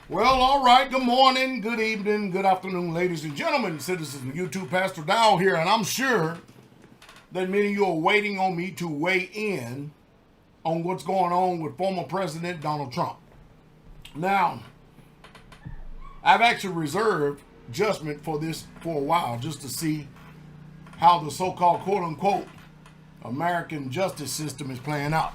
Well, all right. Good morning, good evening, good afternoon, ladies and gentlemen, citizens of YouTube. Pastor Dowell here, and I'm sure that many of you are waiting on me to weigh in on what's going on with former President Donald Trump. Now, I've actually reserved judgment for this for a while just to see how the so-called quote-unquote American justice system is playing out.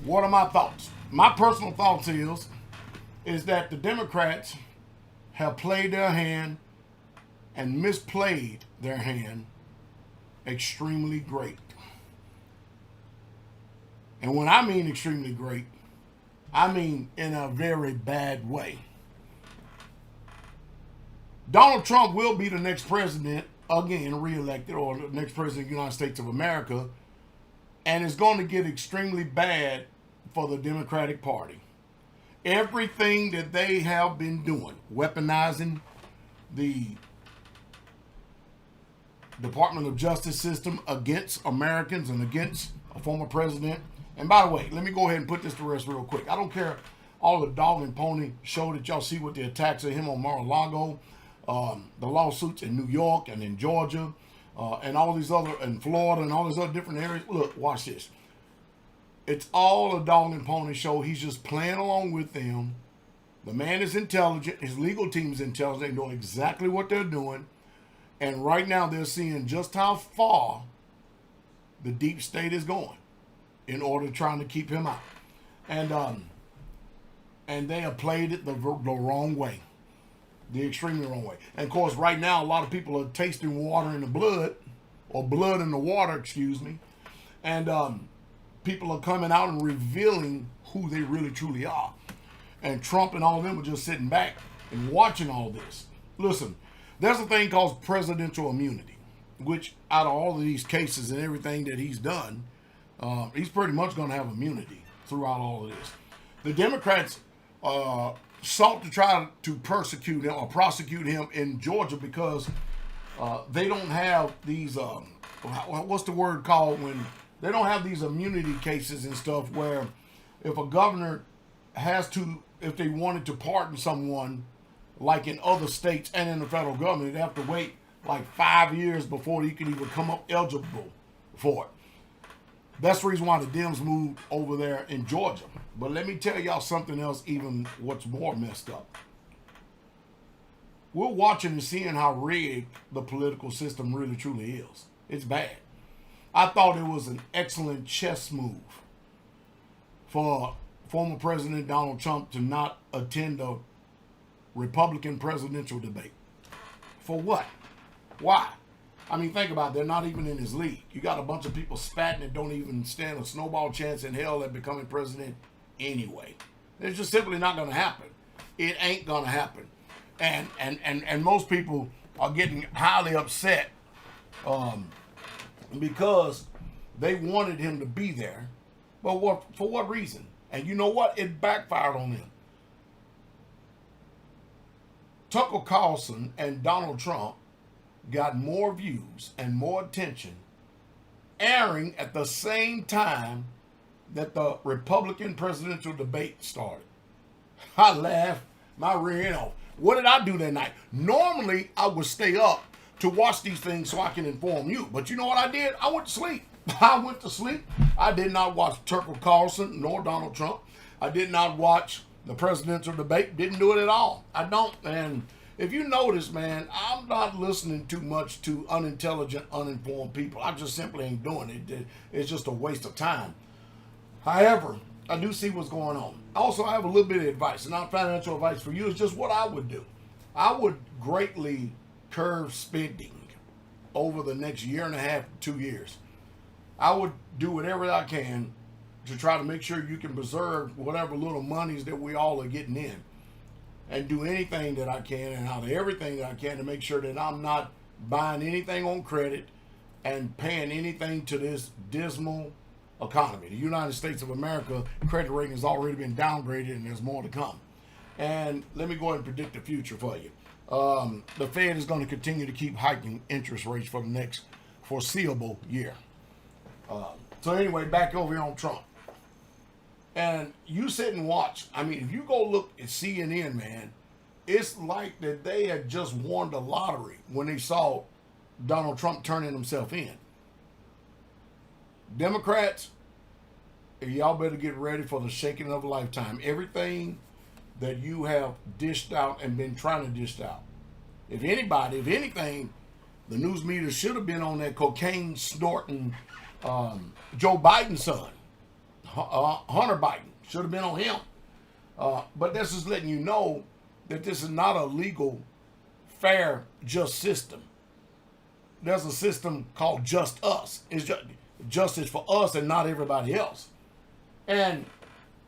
What are my thoughts? My personal thoughts is that the Democrats have played their hand and misplayed their hand extremely great. And when I mean extremely great, I mean in a very bad way. Donald Trump will be the next president, again, reelected, or the next president of the United States of America, and it's going to get extremely bad for the Democratic Party. Everything that they have been doing, weaponizing the Department of Justice system against Americans and against a former president. And by the way, let me go ahead and put this to rest real quick. I don't care all the dog and pony show that y'all see with the attacks of him on Mar-a-Lago, the lawsuits in New York and in Georgia, and all these other, in Florida and all these other different areas. Look, watch this. It's all a dog and pony show. He's just playing along with them. The man is intelligent. His legal team is intelligent. They know exactly what they're doing. And right now they're seeing just how far the deep state is going in order trying to keep him out. And they have played it the wrong way. The extremely wrong way. And of course, right now, a lot of people are tasting water in the blood, or blood in the water, excuse me. And people are coming out and revealing who they really truly are. And Trump and all of them are just sitting back and watching all this. Listen, there's a thing called presidential immunity, which out of all of these cases and everything that he's done, he's pretty much going to have immunity throughout all of this. The Democrats sought to try to persecute him or prosecute him in Georgia because they don't have these, what's the word called when they don't have these immunity cases and stuff where if a governor has to, if they wanted to pardon someone, like in other states and in the federal government, they have to wait like 5 years before he can even come up eligible for it. That's the reason why the Dems moved over there in Georgia. But let me tell y'all something else, even what's more messed up. We're watching and seeing how rigged the political system really truly is. It's bad. I thought it was an excellent chess move for former President Donald Trump to not attend a Republican presidential debate. For what? Why? I mean, think about it. They're not even in his league. You got a bunch of people spatting that don't even stand a snowball chance in hell at becoming president anyway. It's just simply not going to happen. It ain't going to happen. And most people are getting highly upset because they wanted him to be there. But for what reason? And you know what? It backfired on them. Tucker Carlson and Donald Trump got more views and more attention airing at the same time that the Republican presidential debate started. I laughed my rear end off. What did I do that night? Normally, I would stay up to watch these things so I can inform you. But you know what I did? I went to sleep. I went to sleep. I did not watch Tucker Carlson nor Donald Trump. I did not watch the presidential debate. Didn't do it at all. I don't. And if you notice, man, I'm not listening too much to unintelligent, uninformed people. I just simply ain't doing it. It's just a waste of time. However, I do see what's going on. Also, I have a little bit of advice. Not financial advice for you. It's just what I would do. I would greatly curb spending over the next year and a half, 2 years. I would do whatever I can to try to make sure you can preserve whatever little monies that we all are getting in, and do anything that I can and out of everything that I can to make sure that I'm not buying anything on credit and paying anything to this dismal economy. The United States of America credit rating has already been downgraded, and there's more to come. And let me go ahead and predict the future for you. The Fed is going to continue to keep hiking interest rates for the next foreseeable year. So anyway, back over here on Trump. And you sit and watch. I mean, if you go look at CNN, man, it's like that they had just won the lottery when they saw Donald Trump turning himself in. Democrats, y'all better get ready for the shaking of a lifetime. Everything that you have dished out and been trying to dish out. If anybody, if anything, the news media should have been on that cocaine snorting Joe Biden's son, Hunter Biden. Should have been on him. But this is letting you know that this is not a legal, fair, just system. There's a system called Just Us. It's just justice for us and not everybody else. And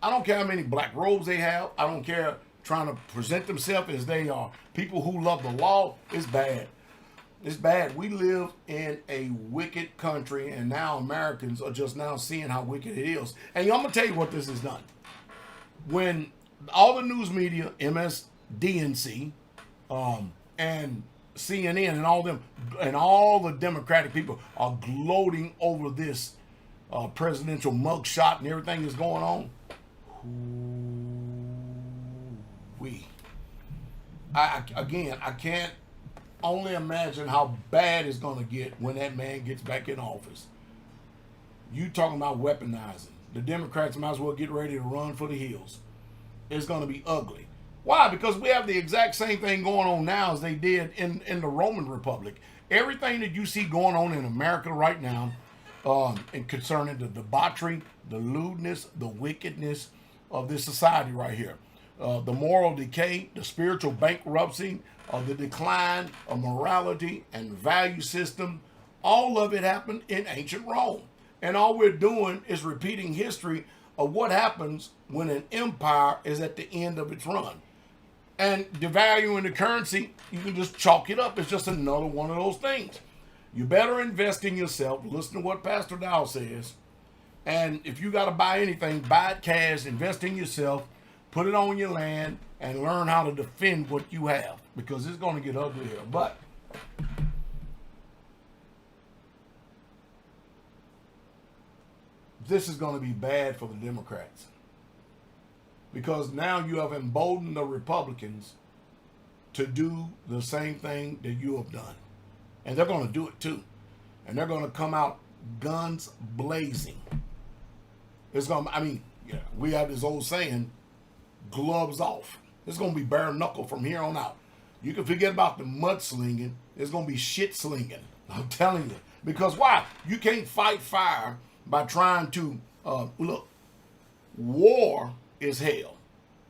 I don't care how many black robes they have. I don't care trying to present themselves as they are people who love the law. It's bad. It's bad. We live in a wicked country, and now Americans are just now seeing how wicked it is. And I'm going to tell you what this has done. When all the news media, MSDNC, and CNN and all them, and all the Democratic people are gloating over this presidential mugshot and everything that's going on, I can't only imagine how bad it's going to get when that man gets back in office. You talking about weaponizing. The Democrats might as well get ready to run for the hills. It's going to be ugly. Why? Because we have the exact same thing going on now as they did in the Roman Republic. Everything that you see going on in America right now, and concerning the debauchery, the lewdness, the wickedness of this society right here. The moral decay, the spiritual bankruptcy, the decline of morality and value system, all of it happened in ancient Rome. And all we're doing is repeating history of what happens when an empire is at the end of its run. And devaluing the currency, you can just chalk it up. It's just another one of those things. You better invest in yourself. Listen to what Pastor Dowell says. And if you got to buy anything, buy it cash, invest in yourself, put it on your land, and learn how to defend what you have, because it's going to get ugly here. But this is going to be bad for the Democrats, because now you have emboldened the Republicans to do the same thing that you have done. And they're going to do it too. And they're going to come out guns blazing. It's going to, I mean, yeah, we have this old saying, gloves off. It's going to be bare knuckle from here on out. You can forget about the mudslinging. It's going to be shit slinging. I'm telling you. Because why? You can't fight fire by trying to, look, war is hell.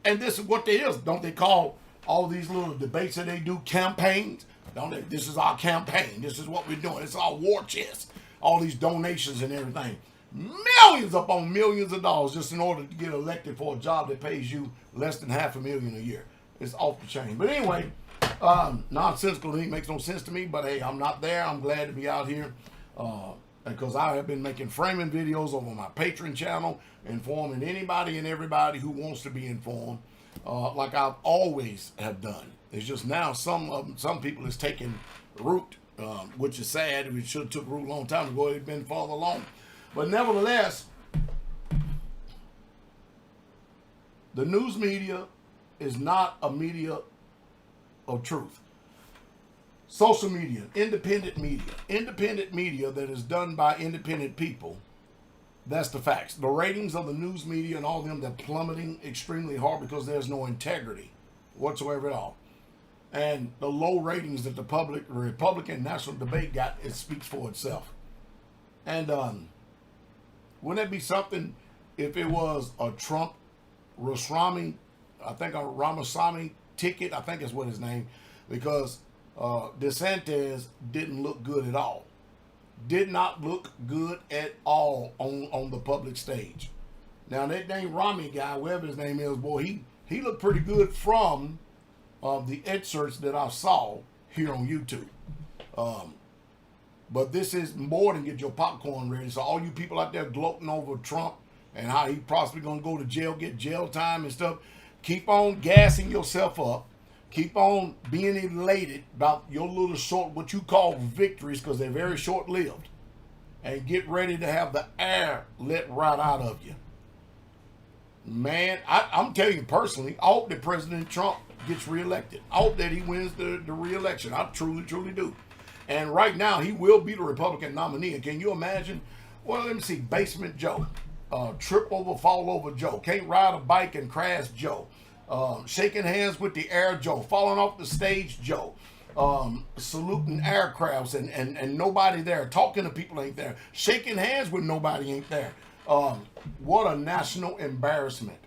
And this is what there is. Don't they call all these little debates that they do campaigns? Don't they? This is our campaign. This is what we're doing. It's our war chest. All these donations and everything. Millions upon millions of dollars just in order to get elected for a job that pays you less than $500,000 a year. It's off the chain. But anyway, nonsensical. It makes no sense to me. But hey, I'm not there. I'm glad to be out here. Because I have been making framing videos over my Patreon channel, informing anybody and everybody who wants to be informed, like I've always have done. It's just now some people is taking root, which is sad. It should have took root a long time ago. It'd been farther along. But nevertheless, the news media is not a media of truth. Social media, independent media that is done by independent people, that's the facts. The ratings of the news media and all of them, they're plummeting extremely hard because there's no integrity whatsoever at all. And the low ratings that the Republican national debate got, it speaks for itself. And wouldn't it be something if it was a Trump Ramaswamy, I think a Ramaswamy ticket, I think is what his name, because DeSantis didn't look good at all. Did not look good at all on the public stage. Now that dang Rami guy, whatever his name is, boy, he looked pretty good from the excerpts that I saw here on YouTube. But this is more than get your popcorn ready. So all you people out there gloating over Trump and how he possibly going to go to jail, get jail time and stuff, keep on gassing yourself up. Keep on being elated about your little short, what you call victories, because they're very short-lived. And get ready to have the air let right out of you. Man, I'm telling you personally, I hope that President Trump gets reelected. I hope that he wins the reelection. I truly, truly do. And right now, he will be the Republican nominee. And can you imagine? Well, let me see. Basement Joe. Trip over, fall over Joe. Can't ride a bike and crash Joe. Shaking hands with the air Joe. Falling off the stage Joe. Saluting aircrafts and nobody there. Talking to people ain't there. Shaking hands with nobody ain't there. What a national embarrassment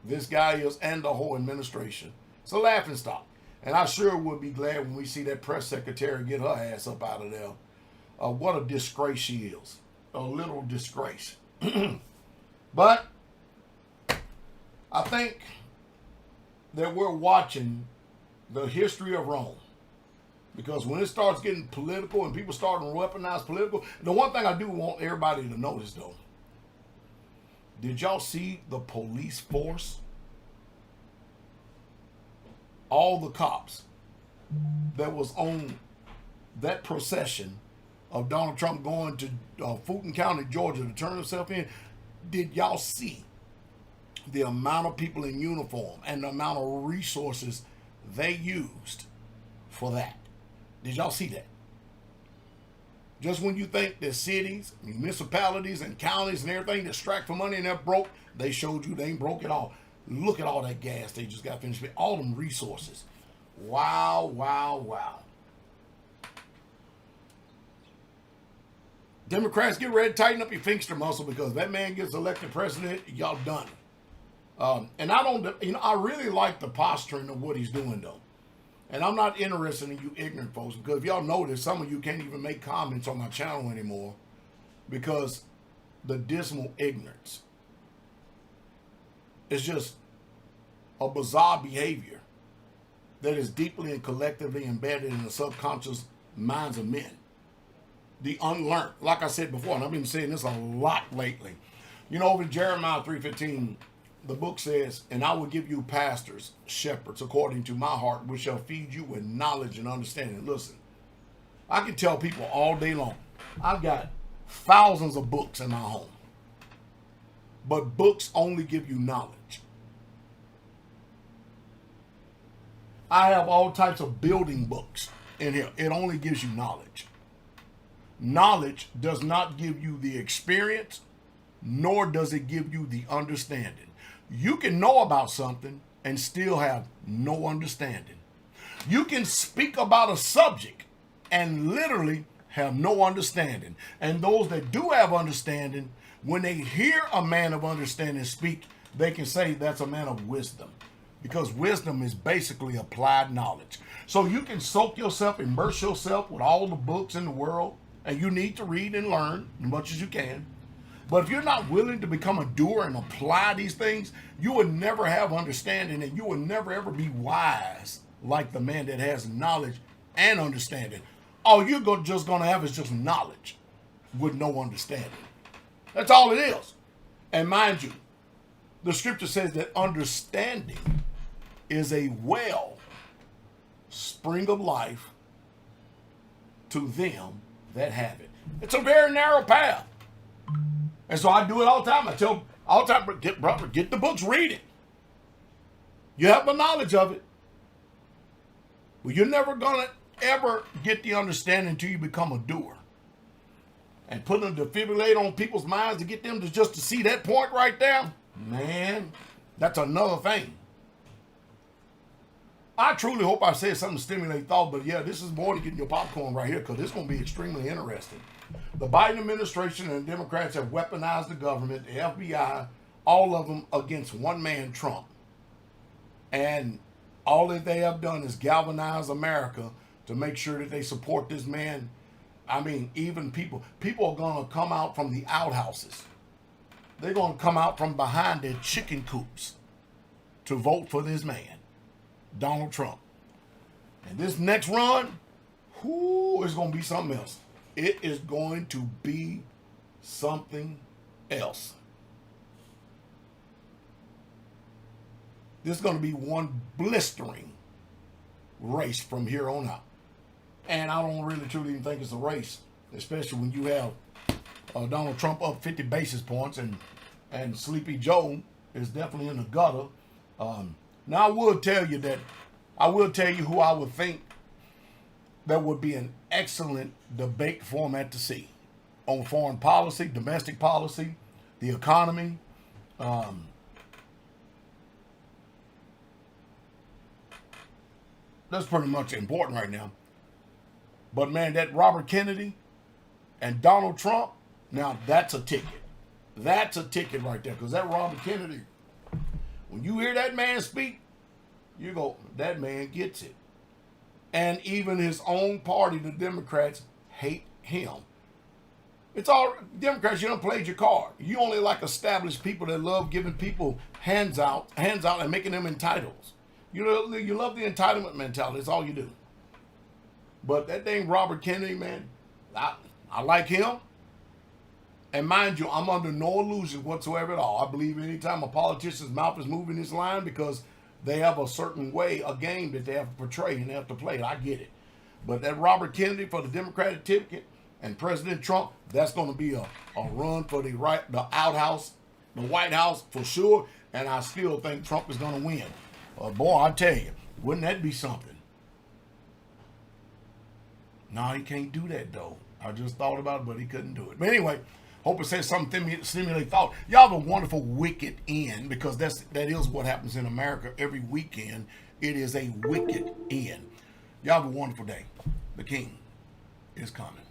this guy is, and the whole administration. It's a laughing stock. And I sure would be glad when we see that press secretary get her ass up out of there. What a disgrace she is. A literal disgrace. But I think that we're watching the history of Rome. Because when it starts getting political and people start to weaponize political, the one thing I do want everybody to notice though, did y'all see the police force? All the cops that was on that procession of Donald Trump going to Fulton County, Georgia to turn himself in. Did y'all see the amount of people in uniform and the amount of resources they used for that? Did y'all see that? Just when you think that cities, municipalities, and counties and everything that strike for money and they're broke, they showed you they ain't broke at all. Look at all that gas they just got finished with. All them resources. Wow, wow, wow. Democrats, get ready to tighten up your Finkster muscle because that man gets elected president, y'all done. And I don't, I really like the posturing of what he's doing though. And I'm not interested in you ignorant folks because if y'all notice, some of you can't even make comments on my channel anymore because the dismal ignorance. It's just a bizarre behavior that is deeply and collectively embedded in the subconscious minds of men. The unlearned. Like I said before, and I've been saying this a lot lately. You know, over in Jeremiah 3:15, the book says, and I will give you pastors, shepherds, according to my heart, which shall feed you with knowledge and understanding. Listen, I can tell people all day long, I've got thousands of books in my home. But books only give you knowledge. I have all types of building books in here. It only gives you knowledge. Knowledge does not give you the experience, nor does it give you the understanding. You can know about something and still have no understanding. You can speak about a subject and literally have no understanding. And those that do have understanding, when they hear a man of understanding speak, they can say that's a man of wisdom. Because wisdom is basically applied knowledge. So you can soak yourself, immerse yourself with all the books in the world, and you need to read and learn as much as you can. But if you're not willing to become a doer and apply these things, you will never have understanding and you will never ever be wise like the man that has knowledge and understanding. All you're just going to have is just knowledge with no understanding. That's all it is. And mind you, the scripture says that understanding is a well spring of life to them that have it. It's a very narrow path. And so I do it all the time. I tell all the time, get the books, read it. You have the knowledge of it. But you're never going to ever get the understanding until you become a doer. And putting a defibrillator on people's minds to get them to just to see that point right there, man, that's another thing. I truly hope I said something to stimulate thought, but yeah, this is more than getting your popcorn right here because it's going to be extremely interesting. The Biden administration and the Democrats have weaponized the government, the FBI, all of them against one man, Trump. And all that they have done is galvanize America to make sure that they support this man. I mean, even people are going to come out from the outhouses. They're going to come out from behind their chicken coops to vote for this man, Donald Trump. And this next run, is going to be something else. It is going to be something else. This is going to be one blistering race from here on out. And I don't really truly even think it's a race, especially when you have Donald Trump up 50 basis points and and Sleepy Joe is definitely in the gutter. Now I will tell you who I would think that would be an excellent debate format to see on foreign policy, domestic policy, the economy. That's pretty much important right now. But man, that Robert Kennedy and Donald Trump, now that's a ticket. That's a ticket right there. Because that Robert Kennedy, when you hear that man speak, you go, that man gets it. And even his own party, the Democrats, hate him. It's all Democrats. You don't play your card. You only like established people that love giving people hands out, and making them entitled. You love the entitlement mentality. That's all you do. But that dang Robert Kennedy, man, I like him. And mind you, I'm under no illusion whatsoever at all. I believe anytime a politician's mouth is moving this line because they have a certain way, a game that they have to portray and they have to play. I get it. But that Robert Kennedy for the Democratic ticket and President Trump, that's going to be a run for the outhouse, the White House for sure. And I still think Trump is going to win. Boy, I tell you, wouldn't that be something? No, he can't do that though. I just thought about it, but he couldn't do it. But anyway, hope it says something to stimulate thought. Y'all have a wonderful wicked end, because that is what happens in America every weekend. It is a wicked end. Y'all have a wonderful day. The King is coming.